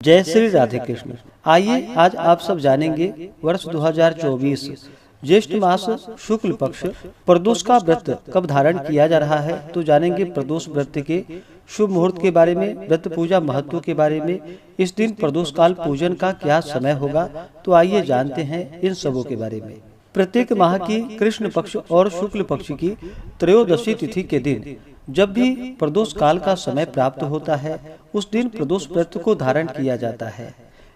जय श्री राधे कृष्ण। आइए आज आप सब जानेंगे वर्ष 2024 ज्येष्ठ मास शुक्ल पक्ष प्रदोष का व्रत कब धारण किया जा रहा है। तो जानेंगे प्रदोष व्रत के शुभ मुहूर्त के बारे में, व्रत पूजा महत्व के बारे में, इस दिन प्रदोष काल पूजन का क्या समय होगा। तो आइए जानते हैं इन सबों के बारे में। प्रत्येक माह की कृष्ण पक्ष और शुक्ल पक्ष की त्रयोदशी तिथि के दिन जब भी प्रदोष काल का समय प्राप्त होता है, उस दिन प्रदोष व्रत को धारण किया जाता है।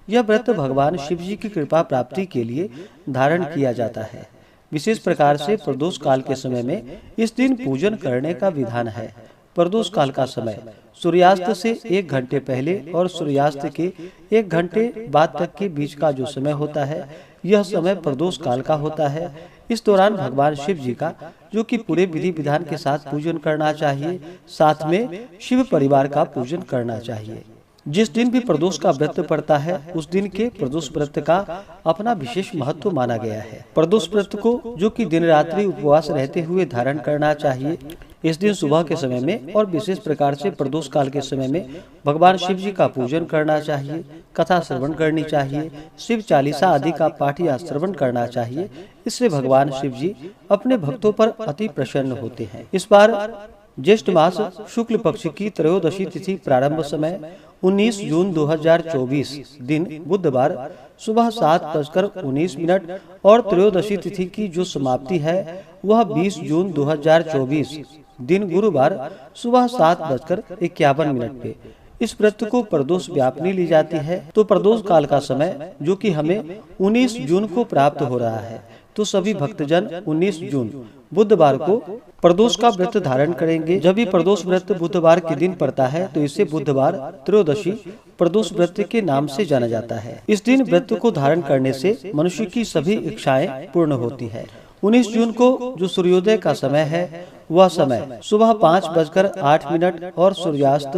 यह व्रत भगवान शिव जी की कृपा प्राप्ति के लिए धारण किया जाता है। विशेष प्रकार से प्रदोष काल के समय में इस दिन पूजन करने का विधान है। प्रदोष काल का समय सूर्यास्त से 1 घंटे पहले और सूर्यास्त के 1 घंटे बाद तक के बीच का जो समय होता है, यह समय प्रदोष काल का होता है। इस दौरान भगवान शिव जी का जो कि पूरे विधि विधान के साथ पूजन करना चाहिए, साथ में शिव परिवार का पूजन करना चाहिए। जिस दिन भी प्रदोष का व्रत पड़ता है, उस दिन के प्रदोष व्रत का अपना विशेष महत्व माना गया है। प्रदोष व्रत को जो कि दिन रात्रि उपवास रहते हुए धारण करना चाहिए। इस दिन सुबह के समय में और विशेष प्रकार से प्रदोष काल के समय में भगवान शिव जी का पूजन करना चाहिए, कथा श्रवण करनी चाहिए, शिव चालीसा आदि का पाठ या श्रवण करना चाहिए। इससे भगवान शिव जी अपने भक्तों पर अति प्रसन्न होते हैं। इस बार ज्येष्ठ मास शुक्ल पक्ष की त्रयोदशी तिथि प्रारंभ समय 19 जून 2024 दिन बुधवार सुबह 7:19 और त्रयोदशी तिथि की जो समाप्ति है वह 20 जून 2024 दिन गुरुवार सुबह 7:51 पे। इस व्रत को प्रदोष व्यापनी ली जाती है। तो प्रदोष काल का समय जो कि हमें 19 जून को प्राप्त हो रहा है, तो सभी भक्तजन 19 जून बुधवार को प्रदोष का व्रत धारण करेंगे। जब भी प्रदोष व्रत बुधवार के दिन पड़ता है, तो इसे बुधवार त्रयोदशी प्रदोष व्रत के नाम से जाना जाता है। इस दिन व्रत को धारण करने से मनुष्य की सभी इच्छाएं पूर्ण होती है। 19 जून को जो सूर्योदय का समय है, वह समय सुबह 5:08 और सूर्यास्त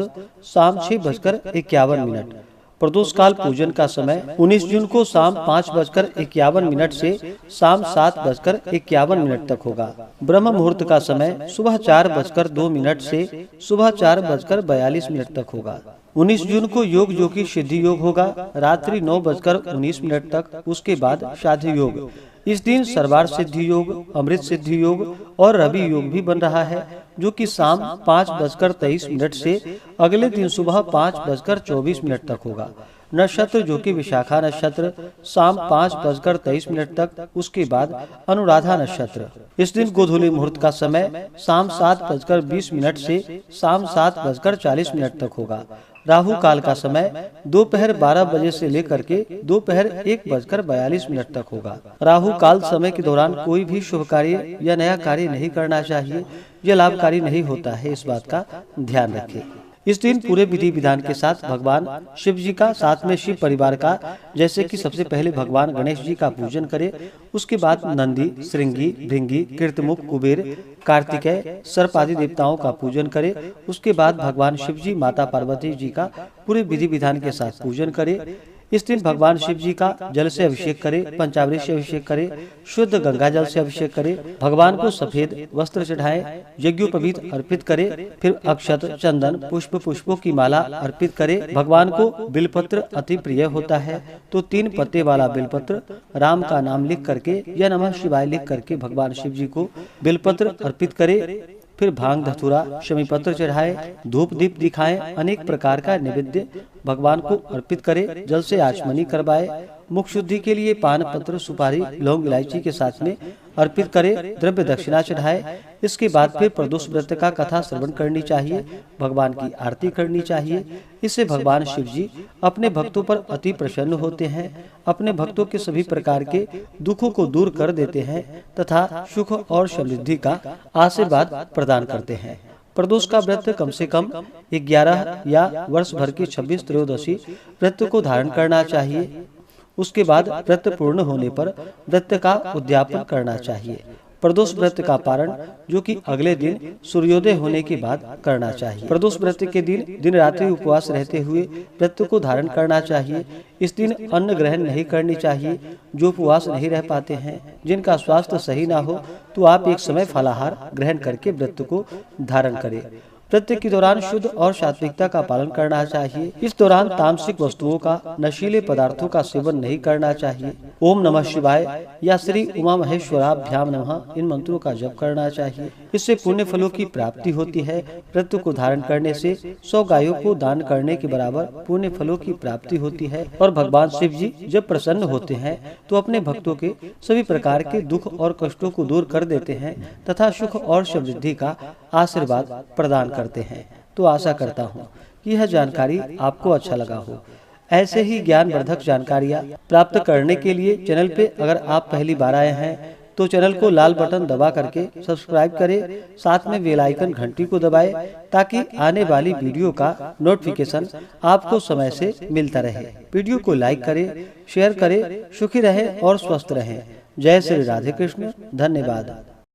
शाम 6:51। प्रदोष काल पूजन का समय 19 जून को शाम 5:51 से शाम 7:51 तक होगा। ब्रह्म मुहूर्त का समय सुबह 4:02 से सुबह 4:42 तक होगा। 19 जून को योग जो कि सिद्धि योग होगा रात्रि 9:19 तक। उसके बाद साध्य योग। इस दिन सर्वार्थ सिद्धि योग, अमृत सिद्धि योग और रवि योग भी बन रहा है, जो कि शाम 5:23 से अगले दिन सुबह 5:24 तक होगा। नक्षत्र जो कि विशाखा नक्षत्र शाम 5:23 तक। उसके बाद अनुराधा नक्षत्र। इस दिन गोधूली मुहूर्त का समय शाम 7:20 से शाम 7:40 तक होगा। राहु काल का समय दोपहर 12 बजे से लेकर के दोपहर 1:42 तक होगा। राहु काल समय के दौरान कोई भी शुभ कार्य या नया कार्य नहीं करना चाहिए। यह लाभकारी नहीं होता है, इस बात का ध्यान रखें। इस दिन पूरे विधि विधान के साथ भगवान शिव जी का, साथ में शिव परिवार का, जैसे कि सबसे पहले भगवान गणेश जी का पूजन करें। उसके बाद नंदी, श्रृंगी, भृंगी, कीर्तमुख, कुबेर, कार्तिकेय, सर्प आदि देवताओं का पूजन करें। उसके बाद भगवान शिव जी, माता पार्वती जी का पूरे विधि विधान के साथ पूजन करें। इस दिन भगवान शिव जी का जल से अभिषेक करें, पंचामृत से अभिषेक करें, शुद्ध गंगा जल से अभिषेक करें। भगवान को सफेद वस्त्र चढ़ाएं, यज्ञोपवीत अर्पित करें, फिर अक्षत, चंदन, पुष्पों की माला अर्पित करें। भगवान को बिलपत्र अति प्रिय होता है, तो 3 पत्ते वाला बिलपत्र राम का नाम लिख करके या नमः शिवाय लिख करके भगवान शिव जी को बिलपत्र अर्पित करें। फिर भांग, धतूरा, शमी पत्र चढ़ाए, धूप दीप दिखाएं, अनेक प्रकार का नैवेद्य भगवान को अर्पित करें। जल से आचमनी करवाए। मुख शुद्धि के लिए पान पत्र, सुपारी, लौंग, इलायची के साथ में अर्पित करें। द्रव्य दक्षिणा चढ़ाए। इसके बाद फिर प्रदोष व्रत का कथा श्रवण करनी चाहिए, भगवान की आरती करनी चाहिए। इससे भगवान शिव जी अपने भक्तों पर अति प्रसन्न होते हैं, अपने भक्तों के सभी प्रकार के दुखों को दूर कर देते हैं तथा सुख और समृद्धि का आशीर्वाद प्रदान करते हैं। प्रदोष का व्रत कम से कम 11 या वर्ष भर की 26 त्रयोदशी व्रत को धारण करना चाहिए। उसके बाद व्रत पूर्ण होने पर व्रत का उद्यापन करना चाहिए। प्रदोष व्रत का पारण जो कि अगले दिन सूर्योदय होने के बाद करना चाहिए। प्रदोष व्रत के दिन दिन रात्रि उपवास रहते हुए व्रत को धारण करना चाहिए। इस दिन अन्न ग्रहण नहीं करनी चाहिए। जो उपवास नहीं रह पाते हैं, जिनका स्वास्थ्य सही ना हो, तो आप एक समय फलाहार ग्रहण करके व्रत को धारण करें। व्रत के दौरान शुद्ध और सात्विकता का पालन करना चाहिए। इस दौरान तामसिक वस्तुओं का, नशीले पदार्थों का सेवन नहीं करना चाहिए। ओम नमः शिवाय या श्री उमा महेश्वराभ्याम नमः इन मंत्रों का जप करना चाहिए। इससे पुण्य फलों की प्राप्ति होती है। व्रत को धारण करने से 100 गायों को दान करने के बराबर पुण्य फलों की प्राप्ति होती है। और भगवान शिव जी जब प्रसन्न होते हैं तो अपने भक्तों के सभी प्रकार के दुख और कष्टों को दूर कर देते हैं तथा सुख और समृद्धि का आशीर्वाद प्रदान करते हैं। तो आशा करता हूँ कि यह जानकारी आपको अच्छा लगा हो। ऐसे ही ज्ञानवर्धक जानकारियाँ प्राप्त करने के लिए चैनल पे अगर आप पहली बार आए हैं तो चैनल को लाल बटन दबा करके सब्सक्राइब करें, साथ में बेल आइकन घंटी को दबाएं ताकि आने वाली वीडियो का नोटिफिकेशन आपको समय से मिलता रहे। वीडियो को लाइक करें, शेयर करें। सुखी रहें और स्वस्थ रहें। जय श्री राधे कृष्ण। धन्यवाद।